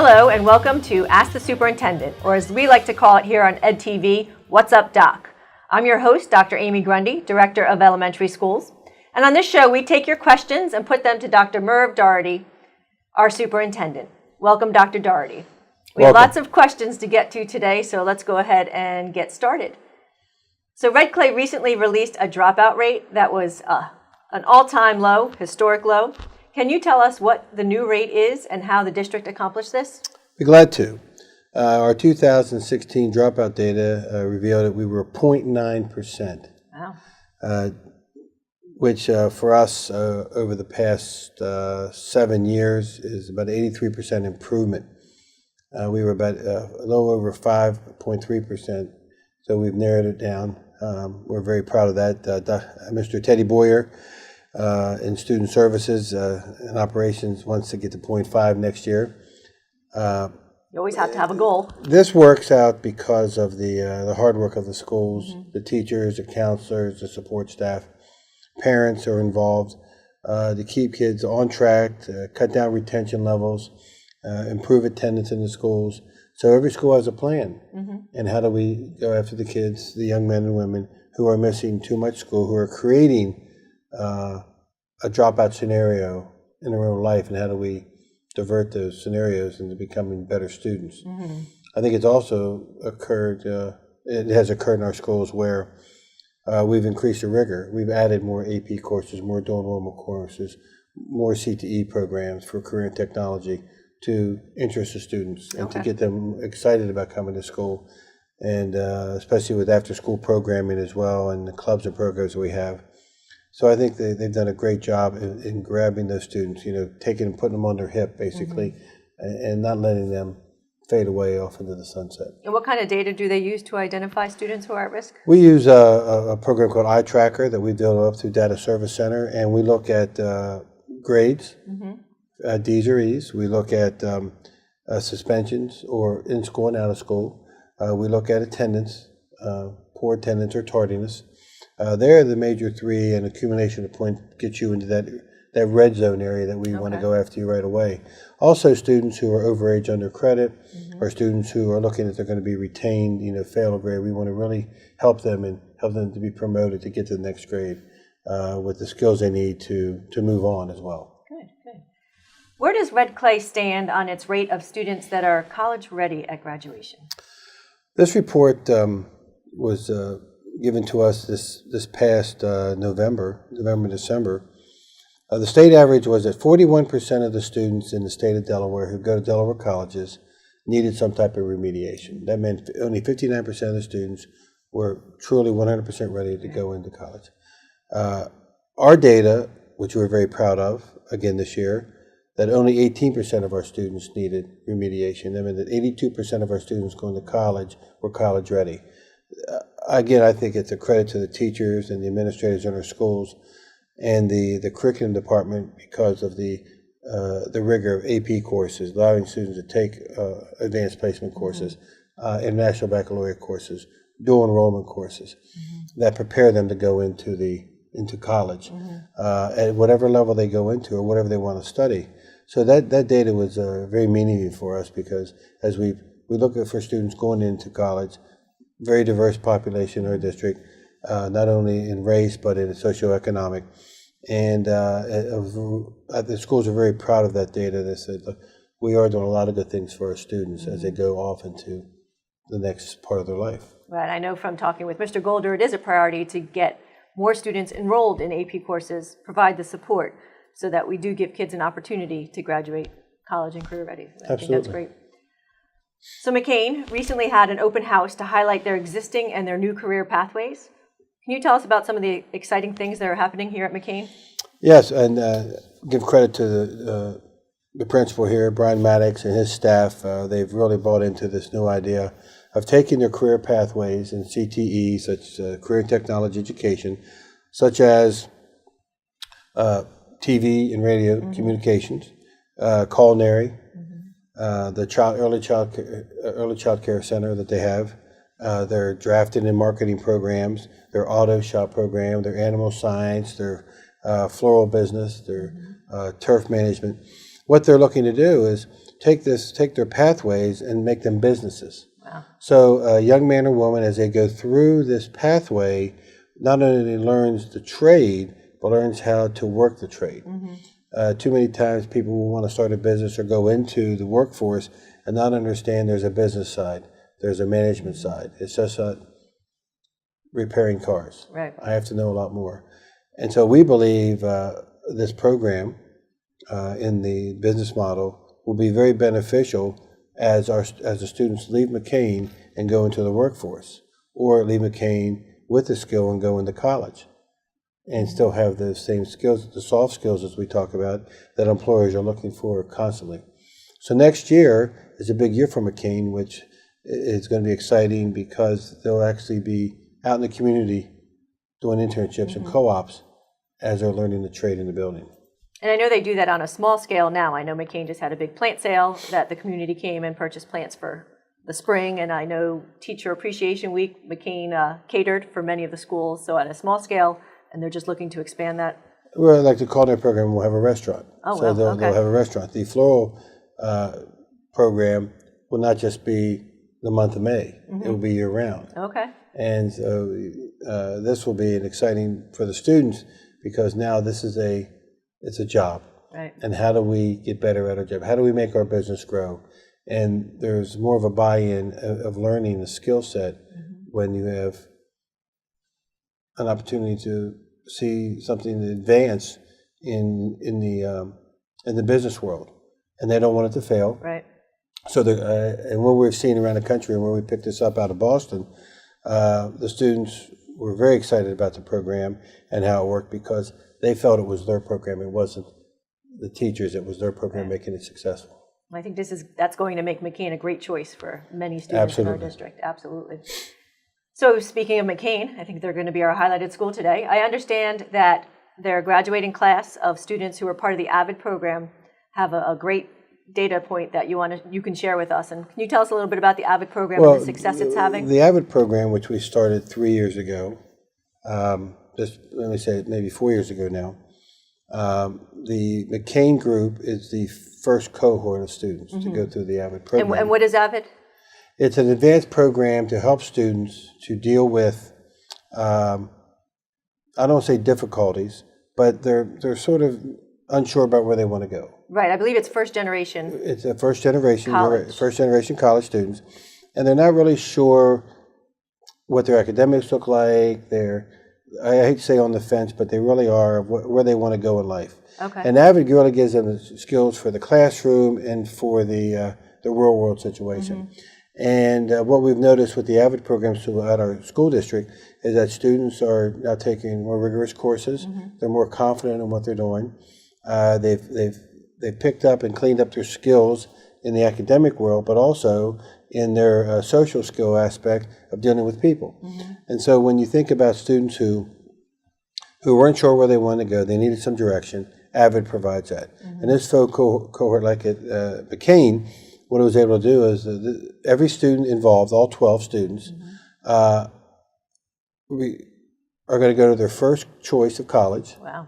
Hello and welcome to Ask the Superintendent, or as we like to call it here on EdTV, What's Up Doc? I'm your host, Dr. Amy Grundy, Director of Elementary Schools. And on this show, we take your questions and put them to Dr. Merv Doherty, our superintendent. Welcome, Dr. Doherty. We have lots of questions to get to today, so let's go ahead and get started. So Red Clay recently released a dropout rate that was an all-time low, historic low. Can you tell us what the new rate is and how the district accomplished this? Be glad to. Our 2016 dropout data revealed that we were 0.9%. Wow. Which for us over the past 7 years is about 83% improvement. We were about a little over 5.3%, so we've narrowed it down. We're very proud of that. Mr. Teddy Boyer in Student Services and Operations wants to get to 0.5 next year. You always have to have a goal. This works out because of the hard work of the schools, the teachers, the counselors, the support staff, parents are involved to keep kids on track, to cut down retention levels, improve attendance in the schools. So every school has a plan. And how do we go after the kids, the young men and women who are missing too much school, who are creating a dropout scenario in their own life, and how do we divert those scenarios into becoming better students? I think it's also occurred, it has occurred in our schools where we've increased the rigor. We've added more AP courses, more dual enrollment courses, more CTE programs for career and technology to interest the students and to get them excited about coming to school, and especially with after-school programming as well and the clubs and programs that we have. So I think they've done a great job in grabbing those students, taking and putting them on their hip, basically, and not letting them fade away off into the sunset. And what kind of data do they use to identify students who are at risk? We use a program called iTracker that we developed through Data Service Center, and we look at grades, D's or E's. We look at suspensions or in school and out of school. We look at attendance, poor attendance or tardiness. They're the major three, and accumulation of points gets you into that red zone area that we want to go after you right away. Also, students who are overage under credit, or students who are looking at they're going to be retained, fail a grade. We want to really help them and help them to be promoted to get to the next grade with the skills they need to move on as well. Good. Where does Red Clay stand on its rate of students that are college ready at graduation? This report was given to us this past November, December. The state average was that 41% of the students in the state of Delaware who go to Delaware colleges needed some type of remediation. That meant only 59% of the students were truly 100% ready to go into college. Our data, which we're very proud of, again this year, that only 18% of our students needed remediation. That meant that 82% of our students going to college were college ready. Again, I think it's a credit to the teachers and the administrators in our schools and the curriculum department because of the rigor of AP courses, allowing students to take advanced placement courses, international baccalaureate courses, dual enrollment courses that prepare them to go into college at whatever level they go into or whatever they want to study. So that data was very meaningful for us because as we look for students going into college, very diverse population in our district, not only in race but in socioeconomic. And the schools are very proud of that data. They said, look, we are doing a lot of good things for our students as they go off into the next part of their life. Right. I know from talking with Mr. Golder, it is a priority to get more students enrolled in AP courses, provide the support so that we do give kids an opportunity to graduate college and career ready. I think that's great. So McCain recently had an open house to highlight their existing and their new career pathways. Can you tell us about some of the exciting things that are happening here at McCain? Yes, and give credit to the principal here, Brian Maddox, and his staff. They've really bought into this new idea of taking their career pathways in CTE, such as career and technology education, such as TV and radio communications, culinary, the early child care center that they have, their drafting and marketing programs, their auto shop program, their animal science, their floral business, their turf management. What they're looking to do is take their pathways and make them businesses. Wow. So a young man or woman, as they go through this pathway, not only learns the trade, but learns how to work the trade. Too many times people will want to start a business or go into the workforce and not understand there's a business side, there's a management side. It's just not repairing cars. Right. I have to know a lot more. And so we believe this program in the business model will be very beneficial as the students leave McCain and go into the workforce, or leave McCain with the skill and go into college and still have the same skills, the soft skills as we talk about, that employers are looking for constantly. So next year is a big year for McCain, which is going to be exciting because they'll actually be out in the community doing internships and co-ops as they're learning the trade in the building. And I know they do that on a small scale now. I know McCain just had a big plant sale that the community came and purchased plants for the spring, and I know Teacher Appreciation Week, McCain catered for many of the schools, so at a small scale, and they're just looking to expand that. Well, I'd like to call their program, we'll have a restaurant. Oh, so well, they'll have a restaurant. The floral program will not just be the month of May, it will be year-round. Okay. And so this will be an exciting for the students, because now this is it's a job. Right. And how do we get better at our job? How do we make our business grow? And there's more of a buy-in of learning the skill set when you have an opportunity to see something advance in the business world, and they don't want it to fail. Right. So and what we've seen around the country, and where we picked this up out of Boston, the students were very excited about the program and how it worked, because they felt it was their program. It wasn't the teachers. It was their program making it successful. I think that's going to make McCain a great choice for many students in our district. Absolutely. So speaking of McCain, I think they're going to be our highlighted school today. I understand that their graduating class of students who are part of the AVID program have a great data point that you can share with us. And can you tell us a little bit about the AVID program and the success it's having? The AVID program, which we started 3 years ago, let me say maybe 4 years ago now, the McCain group is the first cohort of students to go through the AVID program. And what is AVID? It's an advanced program to help students to deal with, I don't want to say difficulties, but they're sort of unsure about where they want to go. Right, I believe it's first generation. It's a first generation college. First generation college students, and they're not really sure what their academics look like. I hate to say on the fence, but they really are where they want to go in life. Okay. And AVID really gives them the skills for the classroom and for the real world situation. And what we've noticed with the AVID programs at our school district is that students are now taking more rigorous courses. They're more confident in what they're doing. They've picked up and cleaned up their skills in the academic world, but also in their social skill aspect of dealing with people. And so when you think about students who weren't sure where they wanted to go, they needed some direction, AVID provides that. And this cohort, like at McCain, what it was able to do is every student involved, all 12 students, we are going to go to their first choice of college. Wow.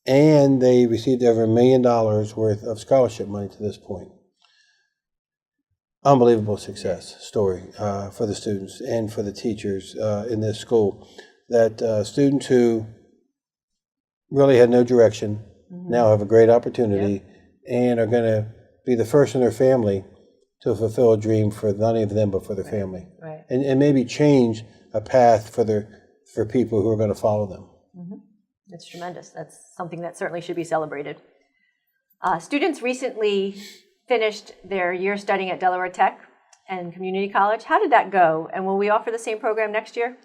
And they received over $1 million worth of scholarship money to this point. Unbelievable success story for the students and for the teachers in this school. That students who really had no direction now have a great opportunity and are going to be the first in their family to fulfill a dream for not only them but for their family. Right. And maybe change a path for people who are going to follow them. It's tremendous. That's something that certainly should be celebrated. Students recently finished their year studying at Delaware Tech and Community College. How did that go? And will we offer the same program next year?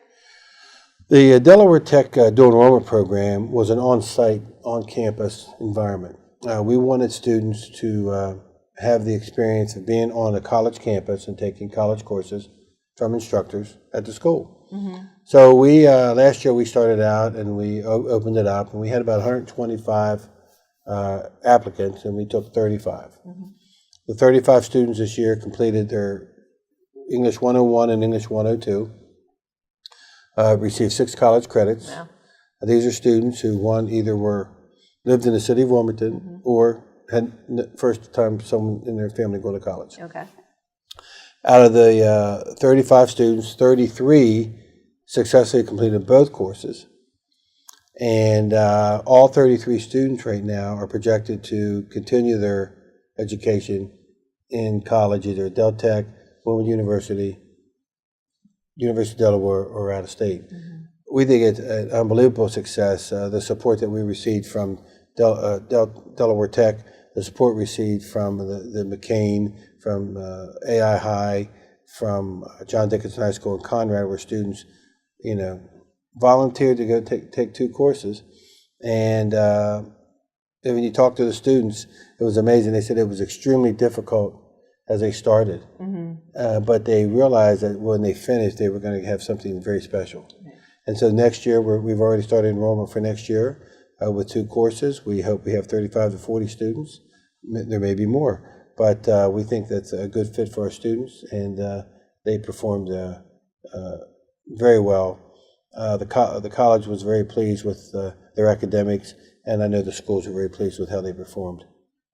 The Delaware Tech dual enrollment program was an on-site, on-campus environment. We wanted students to have the experience of being on a college campus and taking college courses from instructors at the school. So we last year we started out and we opened it up, and we had about 125 applicants, and we took 35. The 35 students this year completed their English 101 and English 102, received 6 college credits. Wow. These are students who either lived in the city of Wilmington or first time someone in their family go to college. Okay. Out of the 35 students, 33 successfully completed both courses. And all 33 students right now are projected to continue their education in college, either at Delaware Tech, Wilmington University, University of Delaware, or out of state. We think it's an unbelievable success. The support that we received from Delaware Tech, the support received from the McCain, from AI High, from John Dickinson High School in Conrad, where students, volunteered to go take 2 courses. And when you talk to the students, it was amazing. They said it was extremely difficult as they started, but they realized that when they finished, they were going to have something very special. And so next year, we've already started enrollment for next year with 2 courses. We hope we have 35 to 40 students. There may be more, but we think that's a good fit for our students, and they performed very well. The college was very pleased with their academics, and I know the schools were very pleased with how they performed,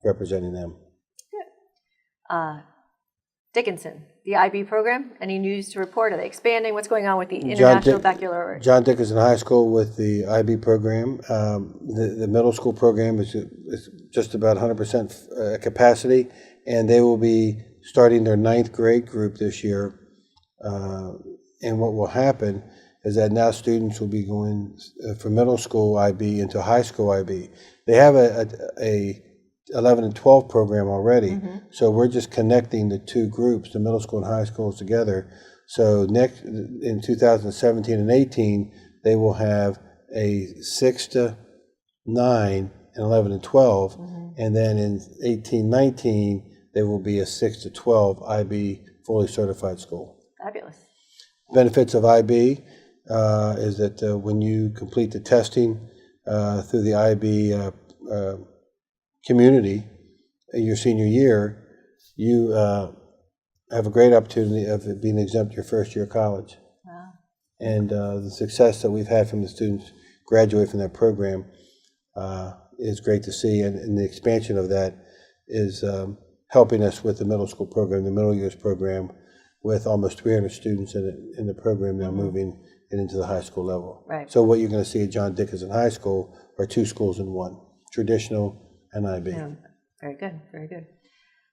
representing them. Good. Dickinson, the IB program, any news to report? Are they expanding? What's going on with the International Baccalaureate? John Dickinson High School with the IB program. The middle school program is just about 100% capacity, and they will be starting their 9th grade group this year. And what will happen is that now students will be going from middle school IB into high school IB. They have a 11 and 12 program already, so we're just connecting the 2 groups, the middle school and high schools, together. So next in 2017 and 18, they will have a 6 to 9 and 11 and 12, and then in 18-19 there will be a 6 to 12 IB fully certified school. Fabulous. Benefits of IB is that when you complete the testing through the IB community in your senior year, you have a great opportunity of being exempt your first year of college. Wow. And the success that we've had from the students graduate from that program is great to see, and the expansion of that is helping us with the middle school program, the middle years program, with almost 300 students in the program now moving into the high school level. Right. So what you're going to see at John Dickinson High School are 2 schools in one, traditional and IB. Yeah, very good, very good.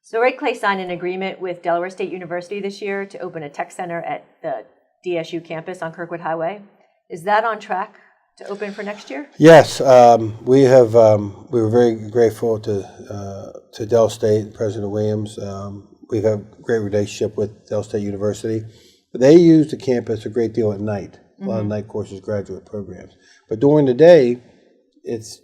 So Red Clay signed an agreement with Delaware State University this year to open a tech center at the DSU campus on Kirkwood Highway. Is that on track to open for next year? Yes, we were very grateful to Del State, President Williams. We have a great relationship with Del State University. They use the campus a great deal at night, a lot of night courses, graduate programs. But during the day, it's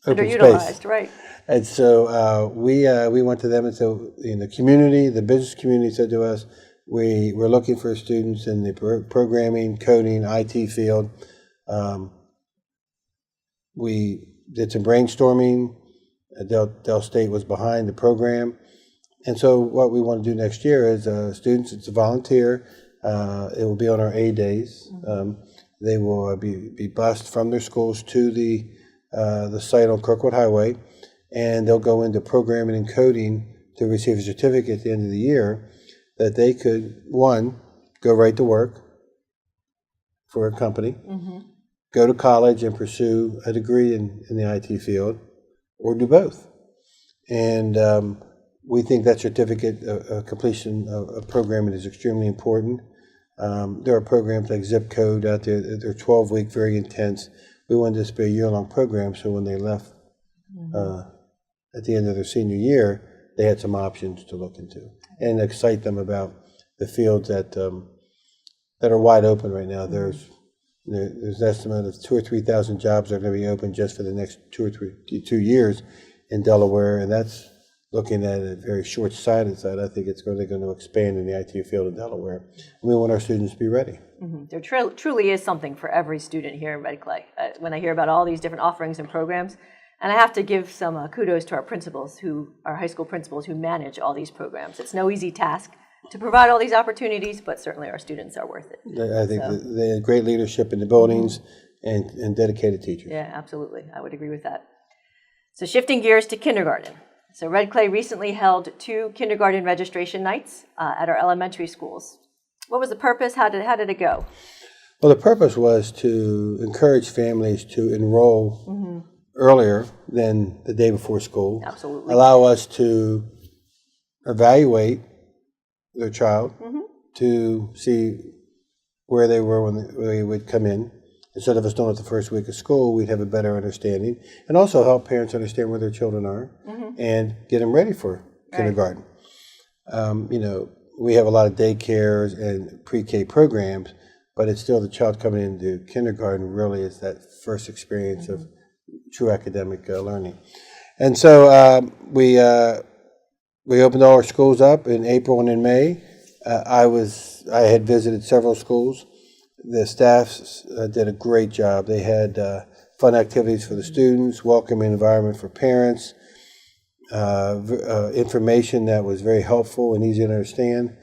open space. Right. And so we went to them and said, in the community, the business community said to us, we're looking for students in the programming, coding, IT field. We did some brainstorming. Del State was behind the program. And so what we want to do next year is students, it's a volunteer. It will be on our A days. They will be bused from their schools to the site on Kirkwood Highway, and they'll go into programming and coding to receive a certificate at the end of the year that they could, 1, go right to work for a company, go to college and pursue a degree in the IT field, or do both. And we think that certificate completion of programming is extremely important. There are programs like Zip Code out there. They're 12-week, very intense. We wanted this to be a year-long program, so when they left at the end of their senior year, they had some options to look into and excite them about the fields that are wide open right now. There's an estimate of 2,000 or 3,000 jobs that are going to be open just for the next 2 years in Delaware, and that's looking at a very short-sighted side. I think they're going to expand in the IT field in Delaware. And we want our students to be ready. There truly is something for every student here in Red Clay. When I hear about all these different offerings and programs, and I have to give some kudos to our principals, our high school principals who manage all these programs. It's no easy task to provide all these opportunities, but certainly our students are worth it. I think they had great leadership in the buildings and dedicated teachers. Yeah, absolutely. I would agree with that. So shifting gears to kindergarten. So Red Clay recently held 2 kindergarten registration nights at our elementary schools. What was the purpose? How did it go? Well, the purpose was to encourage families to enroll earlier than the day before school. Absolutely. Allow us to evaluate their child to see where they were when they would come in. Instead of us doing it the first week of school, we'd have a better understanding, and also help parents understand where their children are and get them ready for kindergarten. We have a lot of daycares and pre-K programs, but it's still the child coming into kindergarten really is that first experience of true academic learning. And so we opened all our schools up in April and in May. I had visited several schools. The staffs did a great job. They had fun activities for the students, welcoming environment for parents, information that was very helpful and easy to understand.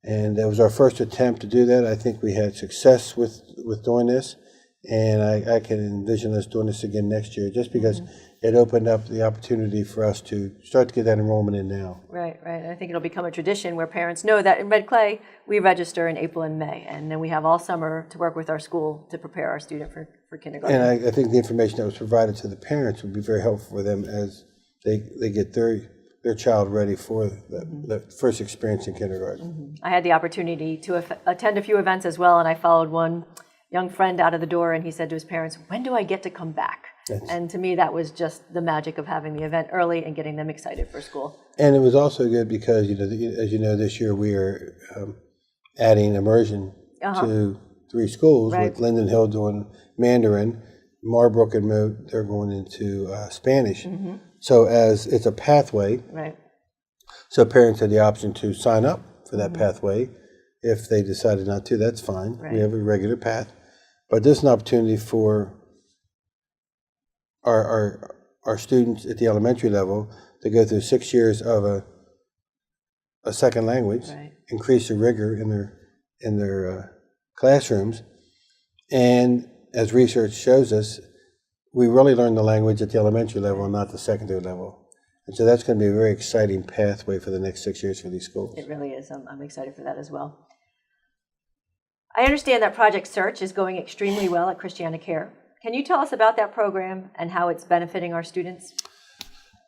And it was our first attempt to do that. I think we had success with doing this, and I can envision us doing this again next year, just because it opened up the opportunity for us to start to get that enrollment in now. Right. I think it'll become a tradition where parents know that in Red Clay, we register in April and May, and then we have all summer to work with our school to prepare our student for kindergarten. And I think the information that was provided to the parents would be very helpful for them as they get their child ready for the first experience in kindergarten. I had the opportunity to attend a few events as well, and I followed one young friend out of the door, and he said to his parents, "When do I get to come back?" And to me, that was just the magic of having the event early and getting them excited for school. And it was also good because, as you know, this year we are adding immersion to 3 schools, with Linden Hill doing Mandarin, Marbrook and Moat, they're going into Spanish. So as it's a pathway, so parents had the option to sign up for that pathway. If they decided not to, that's fine. We have a regular path. But this is an opportunity for our students at the elementary level to go through 6 years of a second language, increase the rigor in their classrooms, and as research shows us, we really learn the language at the elementary level and not the secondary level. And so that's going to be a very exciting pathway for the next 6 years for these schools. It really is. I'm excited for that as well. I understand that Project Search is going extremely well at Christiana Care. Can you tell us about that program and how it's benefiting our students?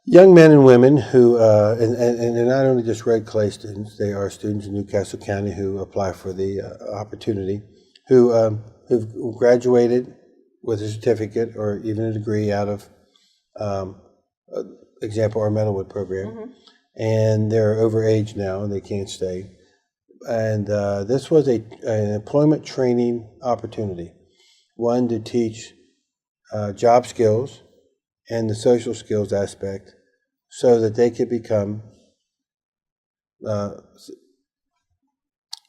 Young men and women who, and they're not only just Red Clay students, they are students in Newcastle County who apply for the opportunity, who've graduated with a certificate or even a degree out of, example, our Metalwood program, and they're overage now and they can't stay. And this was an employment training opportunity, one to teach job skills and the social skills aspect so that they could become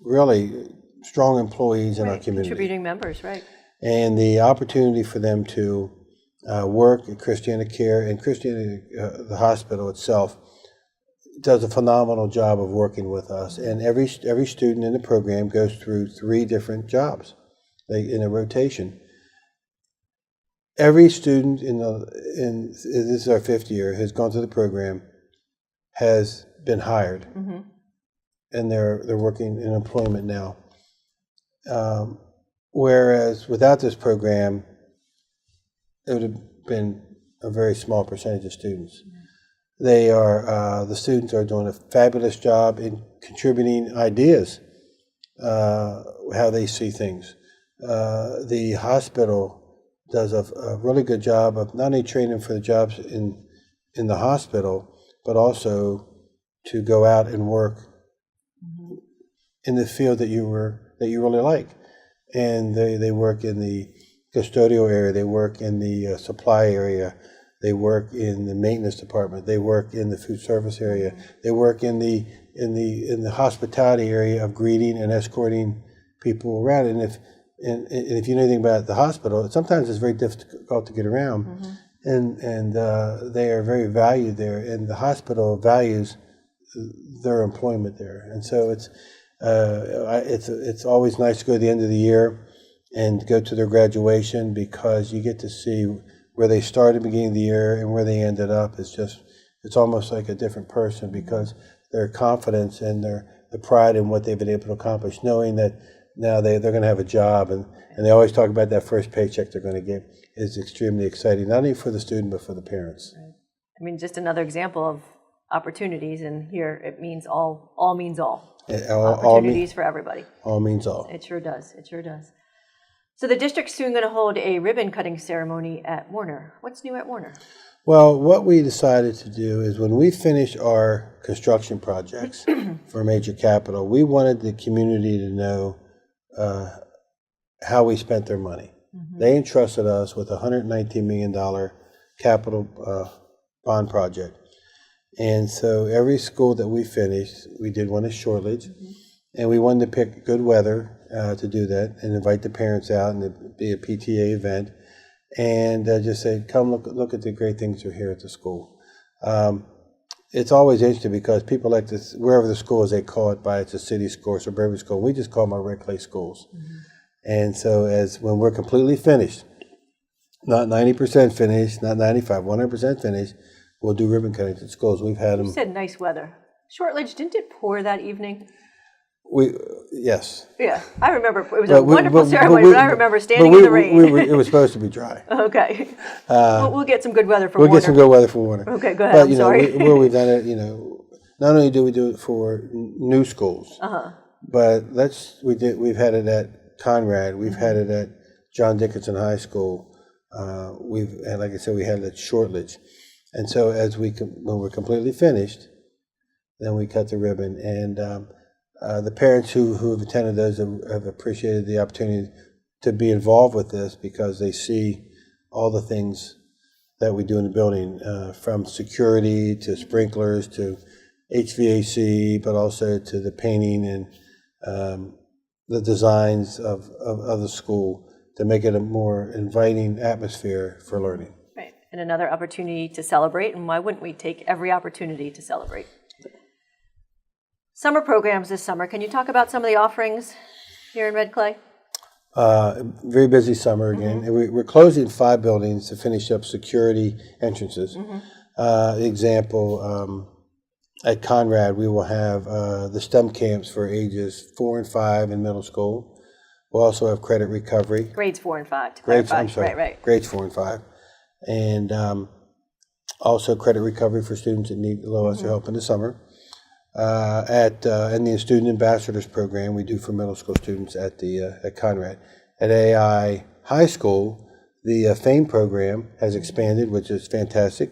really strong employees in our community. Contributing members, And the opportunity for them to work at Christiana Care, and the hospital itself does a phenomenal job of working with us. And every student in the program goes through 3 different jobs in a rotation. Every student this is our 5th year, who's gone through the program has been hired, and they're working in employment now. Whereas without this program, it would have been a very small percentage of students. The students are doing a fabulous job in contributing ideas, how they see things. The hospital does a really good job of not only training for the jobs in the hospital, but also to go out and work in the field that you really like. And they work in the custodial area, they work in the supply area, they work in the maintenance department, they work in the food service area, they work in the hospitality area of greeting and escorting people around. And if you know anything about the hospital, sometimes it's very difficult to get around, and they are very valued there, and the hospital values their employment there. And so it's always nice to go to the end of the year and go to their graduation, because you get to see where they started at the beginning of the year and where they ended up is just, it's almost like a different person, because their confidence and the pride in what they've been able to accomplish, knowing that now they're going to have a job, and they always talk about that first paycheck they're going to get, is extremely exciting, not only for the student but for the parents. Right. I mean, just another example of opportunities, and here it means all means all. Opportunities for everybody. All means all. It sure does. It sure does. So the district's soon going to hold a ribbon cutting ceremony at Warner. What's new at Warner? Well, what we decided to do is when we finish our construction projects for major capital, we wanted the community to know how we spent their money. They entrusted us with a $119 million capital bond project. And so every school that we finished, we did one at Shortledge, and we wanted to pick good weather to do that and invite the parents out, and it'd be a PTA event, and just say, come look at the great things that are here at the school. It's always interesting because people like this, wherever the school is, they call it by it's a city school or suburban school. We just call them our red clay schools. And so when we're completely finished, not 90% finished, not 95, 100% finished, we'll do ribbon cutting at schools. We've had them. You said nice weather. Shortledge, didn't it pour that evening? Yes. Yeah, I remember it was a wonderful ceremony, but I remember standing in the rain. It was supposed to be dry. Okay. We'll get some good weather for We'll Warner. get some good weather for Warner. Okay, go ahead. But, sorry. where we've done it, not only do we do it for new schools, but we've had it at Conrad, we've had it at John Dickinson High School, and like I said, we had it at Shortledge. And so when we're completely finished, then we cut the ribbon. And the parents who have attended those have appreciated the opportunity to be involved with this, because they see all the things that we do in the building, from security to sprinklers to HVAC, but also to the painting and the designs of the school to make it a more inviting atmosphere for learning. Right, and another opportunity to celebrate, and why wouldn't we take every opportunity to celebrate? Summer programs this summer. Can you talk about some of the offerings here in Red Clay? Very busy summer again. And we're closing 5 buildings to finish up security entrances. Example, at Conrad, we will have the STEM camps for ages 4 and 5 in middle school. We'll also have credit recovery. Grades 4 and 5, to Grades, clarify. I'm sorry, Right. grades 4 and 5. And also credit recovery for students that need a little extra help in the summer. And the Student Ambassadors program we do for middle school students at Conrad. At AI High School, the FAME program has expanded, which is fantastic,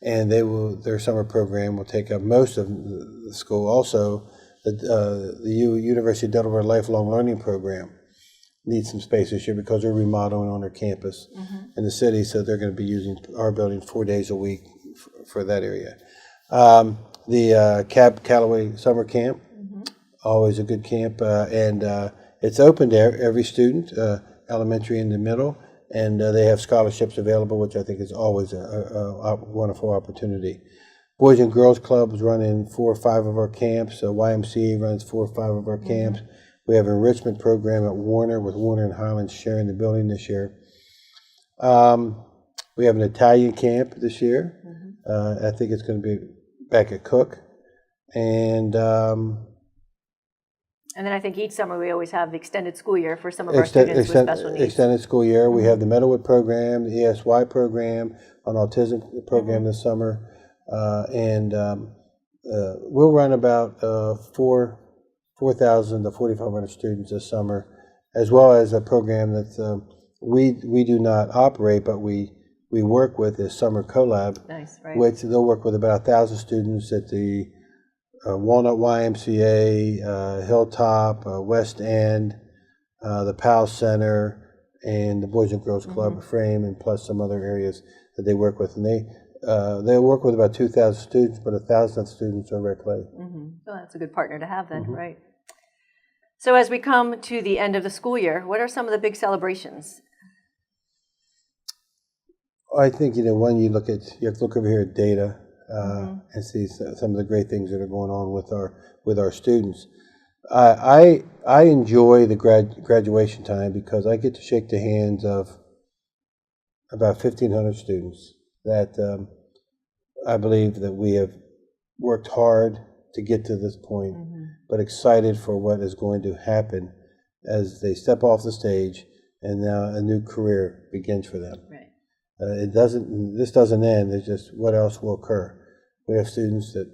and their summer program will take up most of the school. Also, the University of Delaware Lifelong Learning Program needs some space this year because they're remodeling on their campus in the city, so they're going to be using our building 4 days a week for that area. The Cab Callaway Summer Camp, always a good camp, and it's open to every student, elementary and the middle, and they have scholarships available, which I think is always a wonderful opportunity. Boys and Girls Clubs run in 4 or 5 of our camps. YMCA runs 4 or 5 of our camps. We have an enrichment program at Warner, with Warner and Highlands sharing the building this year. We have an Italian camp this year. I think it's going to be back at Cook, and then I think each summer we always have the extended school year for some of our students with special needs. Extended school year. We have the Meadowwood program, the ESY program, an autism program this summer, and we'll run about 4,000 to 4,500 students this summer, as well as a program that we do not operate, but we work with is Summer CoLab, nice, right. which they'll work with about 1,000 students at the Walnut YMCA, Hilltop, West End, the Powell Center, and the Boys and Girls Club Frame, and plus some other areas that they work with. And they work with about 2,000 students, but 1,000 students are Red Clay. So that's a good partner to have then, right? So as we come to the end of the school year, what are some of the big celebrations? I think, you have to look over here at data and see some of the great things that are going on with our students. I enjoy the graduation time because I get to shake the hands of about 1,500 students that I believe that we have worked hard to get to this point, but excited for what is going to happen as they step off the stage and now a new career begins for them. Right. This doesn't end. It's just what else will occur. We have students that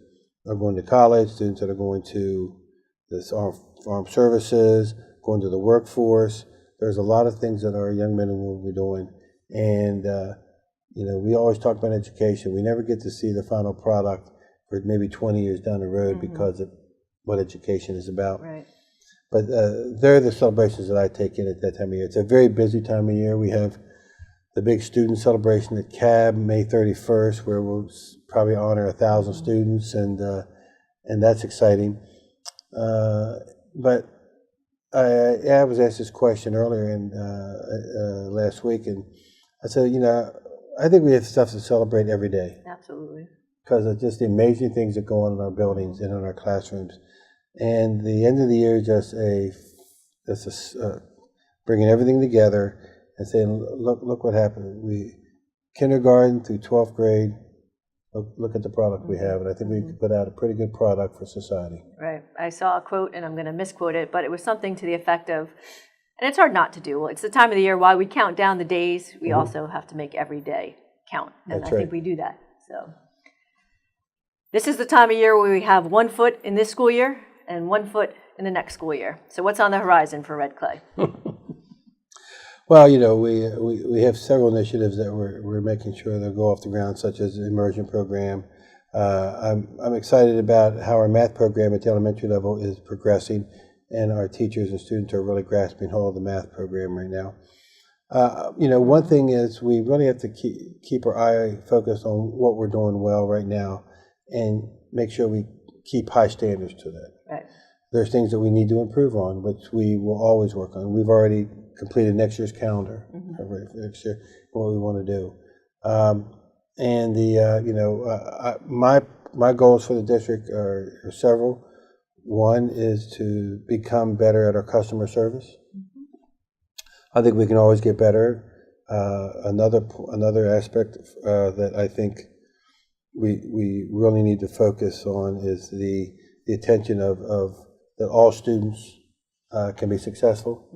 are going to college, students that are going to this armed services, going to the workforce. There's a lot of things that our young men and women will be doing. And, we always talk about education. We never get to see the final product for maybe 20 years down the road because of what education is about. Right. But they're the celebrations that I take in at that time of year. It's a very busy time of year. We have the big student celebration at CAB, May 31st, where we'll probably honor 1,000 students, and that's exciting. But I was asked this question earlier last week, and I said, I think we have stuff to celebrate every day. Absolutely. Because of just the amazing things that go on in our buildings and in our classrooms. And the end of the year is bringing everything together and saying, look what happened. Kindergarten through 12th grade, look at the product we have. And I think we put out a pretty good product for society. Right. I saw a quote, and I'm going to misquote it, but it was something to the effect of, and it's hard not to do. It's the time of the year while we count down the days, we also have to make every day count. And That's I think we do that. So this is the time of year where we have 1 foot in this school year and 1 foot in the next school year. So what's on the horizon for Red Clay? Well, we have several initiatives that we're making sure they'll go off the ground, such as the immersion program. I'm excited about how our math program at the elementary level is progressing, and our teachers and students are really grasping hold of the math program right now. One thing is we really have to keep our eye focused on what we're doing well right now and make sure we keep high standards to that. Right. There's things that we need to improve on, which we will always work on. We've already completed next year's calendar for next year, what we want to do. My goals for the district are several. One is to become better at our customer service. I think we can always get better. Another aspect that I think we really need to focus on is the attention of that all students can be successful.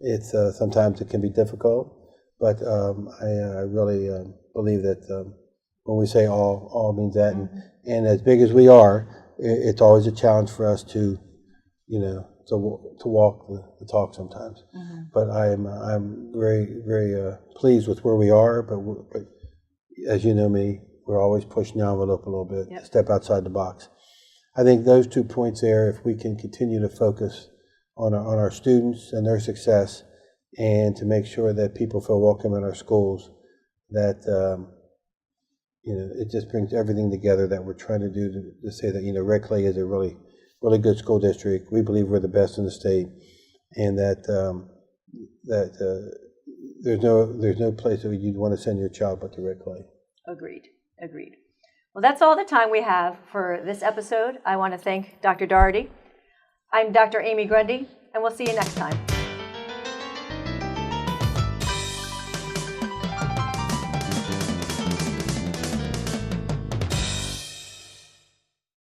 It's sometimes it can be difficult, but I really believe that when we say all means that, and as big as we are, it's always a challenge for us to walk the talk sometimes. But I'm very very pleased with where we are. But as you know me, we're always pushing the envelope a little bit, step outside the box. I think those 2 points there, if we can continue to focus on our students and their success, and to make sure that people feel welcome in our schools, that it just brings everything together that we're trying to do to say that Red Clay is a really really good school district. We believe we're the best in the state, and that there's no place that you'd want to send your child but to Red Clay. Agreed. Well, that's all the time we have for this episode. I want to thank Dr. Doherty. I'm Dr. Amy Grundy, and we'll see you next time.